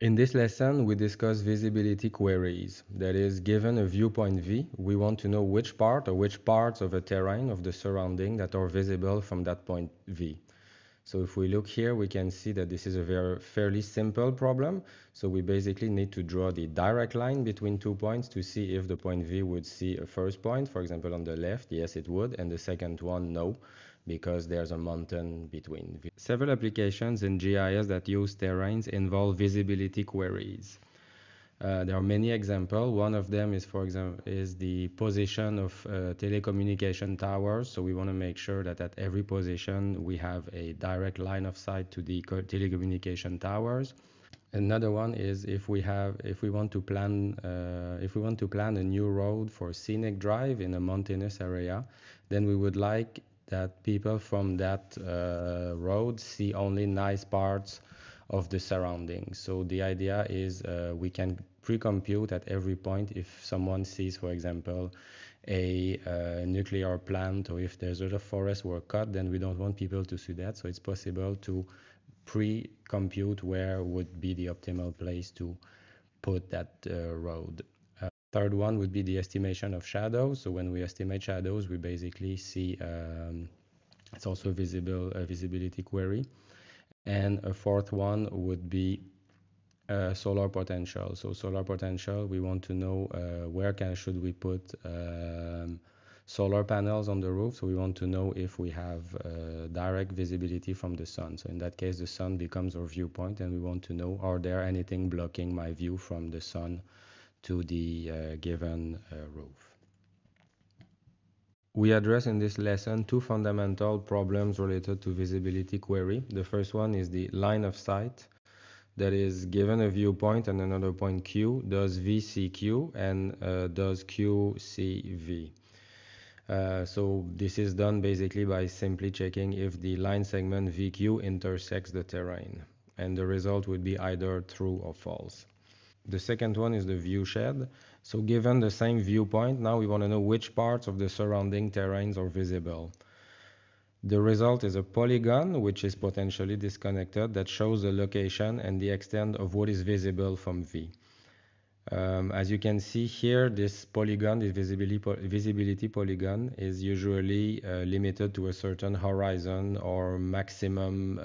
In this lesson, we discuss visibility queries. That is, given a viewpoint V, we want to know which part or which parts of a terrain of the surrounding that are visible from that point V. So if we look here, we can see that this is a fairly simple problem. So we basically need to draw the direct line between 2 points to see if the point V would see a first point. For example, on the left, yes, it would, and the second one, no, because there's a mountain between. Several applications in GIS that use terrains involve visibility queries. There are many examples. One of them is, for example, is the position of telecommunication towers. So we want to make sure that at every position we have a direct line of sight to the telecommunication towers. Another one is if we want to plan a new road for scenic drive in a mountainous area, then we would like that people from that road see only nice parts of the surroundings. So the idea is we can pre-compute at every point if someone sees, for example, a nuclear plant, or if there's a lot of forests were cut, then we don't want people to see that. So it's possible to pre-compute where would be the optimal place to put that road. Third one would be the estimation of shadows. So when we estimate shadows, we basically see it's also a visibility query. And a fourth one would be solar potential. So solar potential, we want to know where should we put solar panels on the roof. So we want to know if we have direct visibility from the sun. So in that case, the sun becomes our viewpoint, and we want to know, are there anything blocking my view from the sun to the given roof. We address in this lesson two fundamental problems related to visibility query. The first one is the line of sight. That is, given a viewpoint and another point Q, does V see Q, and does Q see V? So this is done basically by simply checking if the line segment VQ intersects the terrain, and the result would be either true or false. The second one is the view shed. So given the same viewpoint, now we want to know which parts of the surrounding terrains are visible. The result is a polygon, which is potentially disconnected, that shows the location and the extent of what is visible from V. As you can see here, this polygon, this visibility polygon, is usually limited to a certain horizon or maximum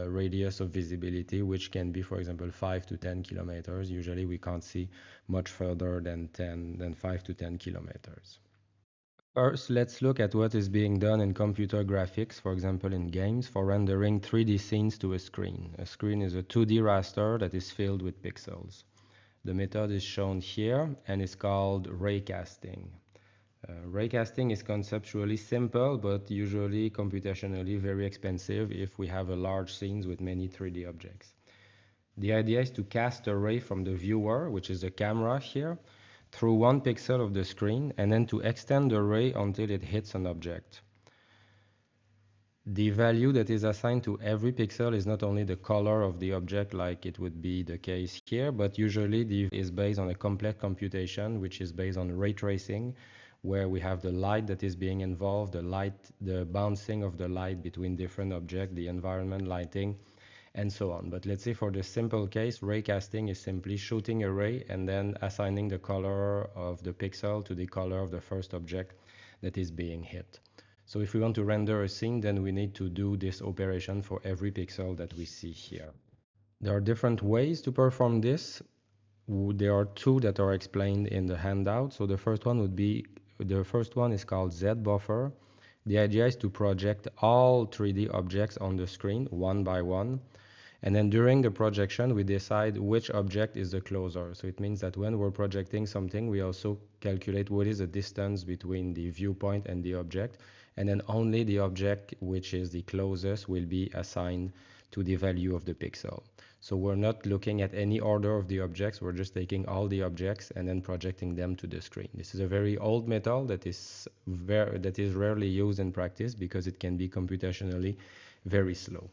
radius of visibility, which can be, for example, 5 to 10 kilometers. Usually we can't see much further than 5 to 10 kilometers. First, let's look at what is being done in computer graphics, for example in games, for rendering 3D scenes to a screen. A screen is a 2D raster that is filled with pixels. The method is shown here and is called raycasting. Raycasting is conceptually simple, but usually computationally very expensive if we have a large scenes with many 3D objects. The idea is to cast a ray from the viewer, which is the camera here, through 1 pixel of the screen, and then to extend the ray until it hits an object. The value that is assigned to every pixel is not only the color of the object like it would be the case here, but usually the is based on a complex computation, which is based on ray tracing, where we have the light that is being involved, the bouncing of the light between different objects, the environment lighting, and so on. But let's say for the simple case, raycasting is simply shooting a ray and then assigning the color of the pixel to the color of the first object that is being hit. So if we want to render a scene, then we need to do this operation for every pixel that we see here. There are different ways to perform this. There are two that are explained in the handout. So the first one is called Z buffer. The idea is to project all 3D objects on the screen one by one. And then during the projection, we decide which object is the closer. So it means that when we're projecting something, we also calculate what is the distance between the viewpoint and the object. And then only the object which is the closest will be assigned to the value of the pixel. So we're not looking at any order of the objects, we're just taking all the objects and then projecting them to the screen. This is a very old method that is rarely used in practice because it can be computationally very slow.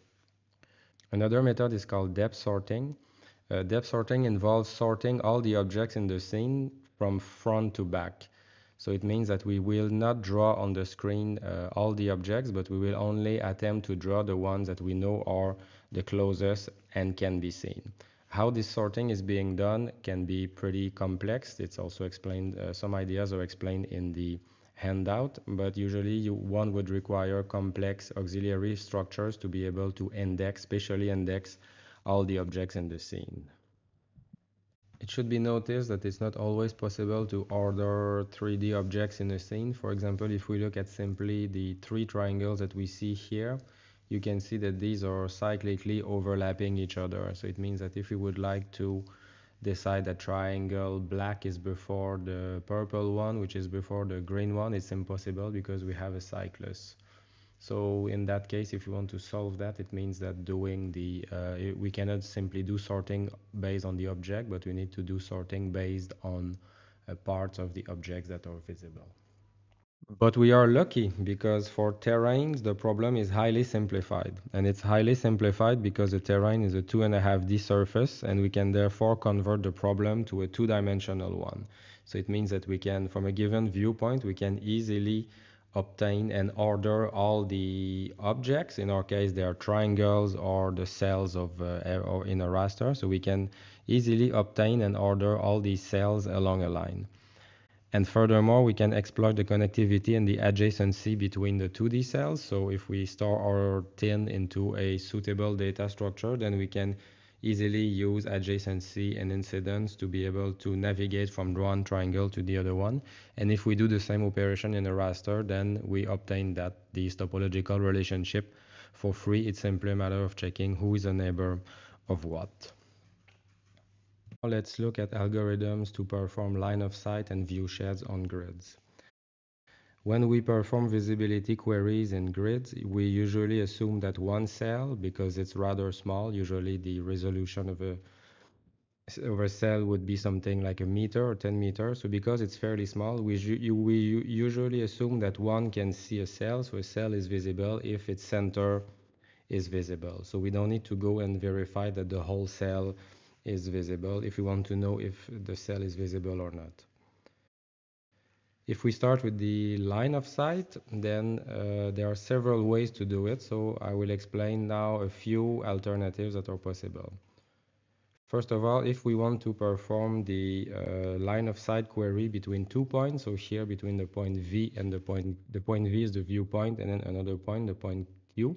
Another method is called depth sorting. Depth sorting involves sorting all the objects in the scene from front to back. So it means that we will not draw on the screen all the objects, but we will only attempt to draw the ones that we know are the closest and can be seen. How this sorting is being done can be pretty complex. It's also explained, some ideas are explained in the handout, but usually one would require complex auxiliary structures to be able to index, spatially index all the objects in the scene. It should be noticed that it's not always possible to order 3D objects in a scene. For example, if we look at simply the three triangles that we see here, you can see that these are cyclically overlapping each other. So it means that if we would like to decide that triangle black is before the purple one, which is before the green one, it's impossible because we have a cyclus. So in that case, if you want to solve that, it means that we cannot simply do sorting based on the object, but we need to do sorting based on parts of the objects that are visible. But we are lucky because for terrains, the problem is highly simplified. And it's highly simplified because the terrain is a 2.5D surface, and we can therefore convert the problem to a two-dimensional one. So it means that we can, from a given viewpoint, we can easily obtain and order all the objects. In our case, they are triangles or the cells or in a raster. So we can easily obtain and order all these cells along a line. And furthermore, we can exploit the connectivity and the adjacency between the 2D cells. So if we store our tin into a suitable data structure, then we can easily use adjacency and incidence to be able to navigate from one triangle to the other one. And if we do the same operation in a raster, then we obtain that these topological relationship for free. It's simply a matter of checking who is a neighbor of what. Now let's look at algorithms to perform line of sight and view sheds on grids. When we perform visibility queries in grids, we usually assume that one cell, because it's rather small, usually the resolution of a cell would be something like a meter or 10 meters. So because it's fairly small, we usually assume that one can see a cell, so a cell is visible if its center is visible. So we don't need to go and verify that the whole cell is visible if we want to know if the cell is visible or not. If we start with the line of sight, then there are several ways to do it. So I will explain now a few alternatives that are possible. First of all, if we want to perform the line of sight query between 2 points, so here between the point V and the point V is the viewpoint, and then another point, the point Q,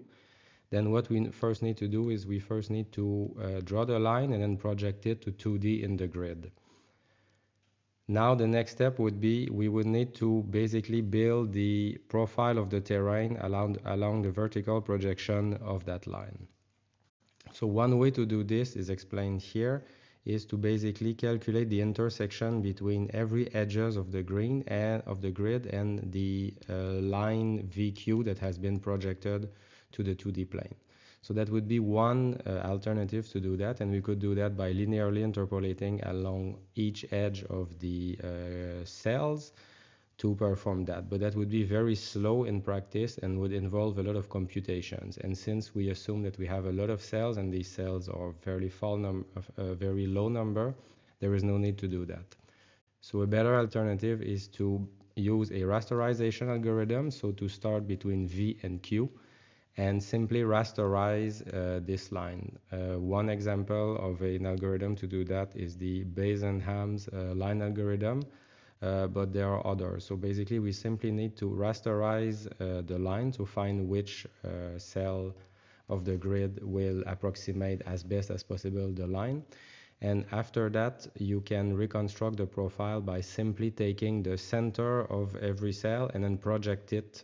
then what we first need to do is we first need to draw the line and then project it to 2D in the grid. Now the next step would be we would need to basically build the profile of the terrain along the vertical projection of that line. So one way to do this is explained here, is to basically calculate the intersection between every edges of the grid and the line VQ that has been projected to the 2D plane. So that would be one alternative to do that, and we could do that by linearly interpolating along each edge of the cells to perform that. But that would be very slow in practice and would involve a lot of computations. And since we assume that we have a lot of cells and these cells are very low number, there is no need to do that. So a better alternative is to use a rasterization algorithm, so to start between V and Q, and simply rasterize this line. One example of an algorithm to do that is the Bayes-Ham's line algorithm, but there are others. So basically we simply need to rasterize the line to find which cell of the grid will approximate as best as possible the line. And after that, you can reconstruct the profile by simply taking the center of every cell and then project it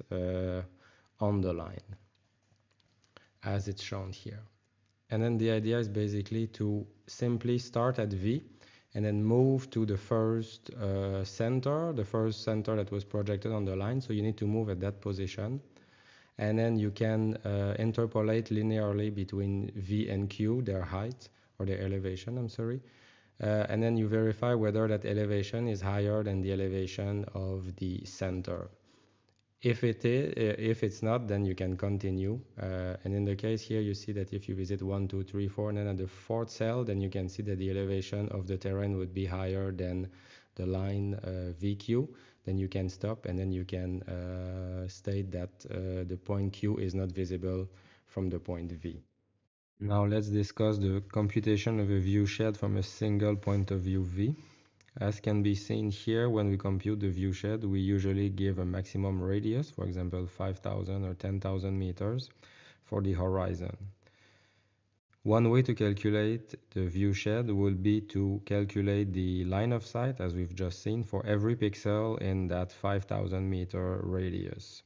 on the line, as it's shown here. And then the idea is basically to simply start at V and then move to the first center that was projected on the line. So you need to move at that position. And then you can interpolate linearly between V and Q, their height or their elevation, I'm sorry. And then you verify whether that elevation is higher than the elevation of the center. If it's not, then you can continue. And in the case here, you see that if you visit 1, 2, 3, 4, and then at the fourth cell, then you can see that the elevation of the terrain would be higher than the line VQ. then you can stop and then you can state that the point Q is not visible from the point V. Now let's discuss the computation of a view shed from a single point of view V. As can be seen here, when we compute the view shed, we usually give a maximum radius, for example 5,000 or 10,000 meters for the horizon. One way to calculate the view shed will be to calculate the line of sight, as we've just seen, for every pixel in that 5,000 meter radius.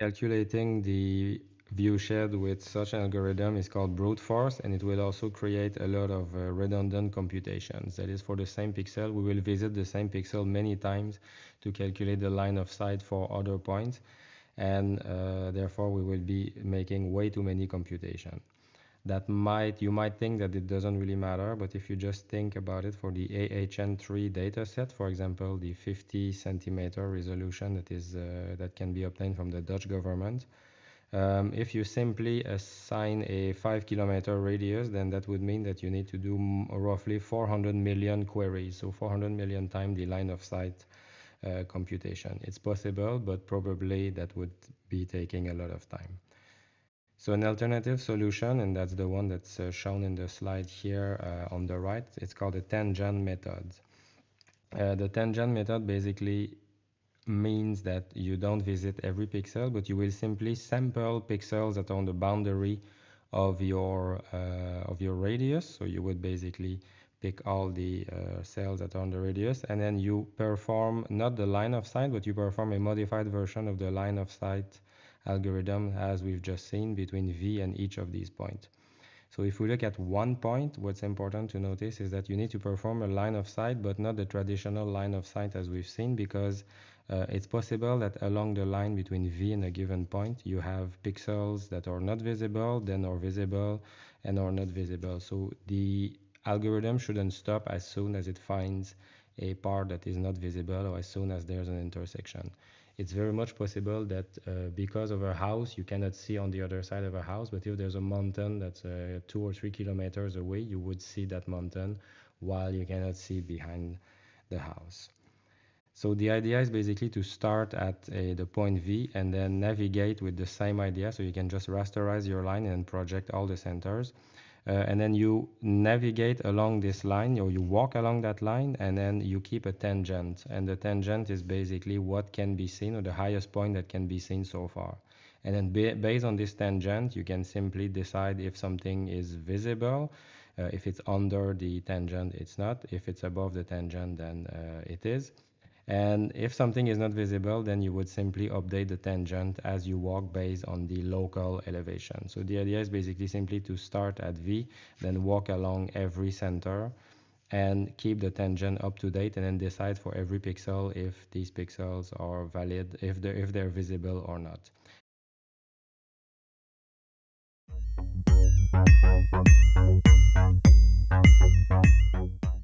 Calculating the view shed with such an algorithm is called brute force, and it will also create a lot of redundant computations. That is, for the same pixel, we will visit the same pixel many times to calculate the line of sight for other points, and therefore we will be making way too many computations. You might think that it doesn't really matter, but if you just think about it, for the AHN3 dataset, for example, the 50 centimeter resolution that can be obtained from the Dutch government, if you simply assign a 5-kilometer radius, then that would mean that you need to do roughly 400 million queries, so 400 million times the line of sight computation. It's possible, but probably that would be taking a lot of time. So an alternative solution, and that's the one that's shown in the slide here on the right, it's called the tangent method. The tangent method basically means that you don't visit every pixel, but you will simply sample pixels that are on the boundary of your radius. So you would basically pick all the cells that are on the radius, and then you perform not the line of sight, but you perform a modified version of the line of sight algorithm as we've just seen between V and each of these points. So if we look at one point, what's important to notice is that you need to perform a line of sight, but not the traditional line of sight as we've seen, because it's possible that along the line between V and a given point, you have pixels that are not visible, then are visible, and are not visible. So the algorithm shouldn't stop as soon as it finds a part that is not visible or as soon as there's an intersection. It's very much possible that because of a house, you cannot see on the other side of a house, but if there's a mountain that's 2 or 3 kilometers away, you would see that mountain while you cannot see behind the house. So the idea is basically to start at the point V and then navigate with the same idea. So you can just rasterize your line and project all the centers. And then you navigate along this line, or you walk along that line, and then you keep a tangent. And the tangent is basically what can be seen, or the highest point that can be seen so far. And then based on this tangent, you can simply decide if something is visible. If it's under the tangent, it's not. If it's above the tangent, then it is. And if something is not visible, then you would simply update the tangent as you walk based on the local elevation. So the idea is basically simply to start at V, then walk along every center and keep the tangent up to date, and then decide for every pixel if these pixels are valid, if they're visible or not.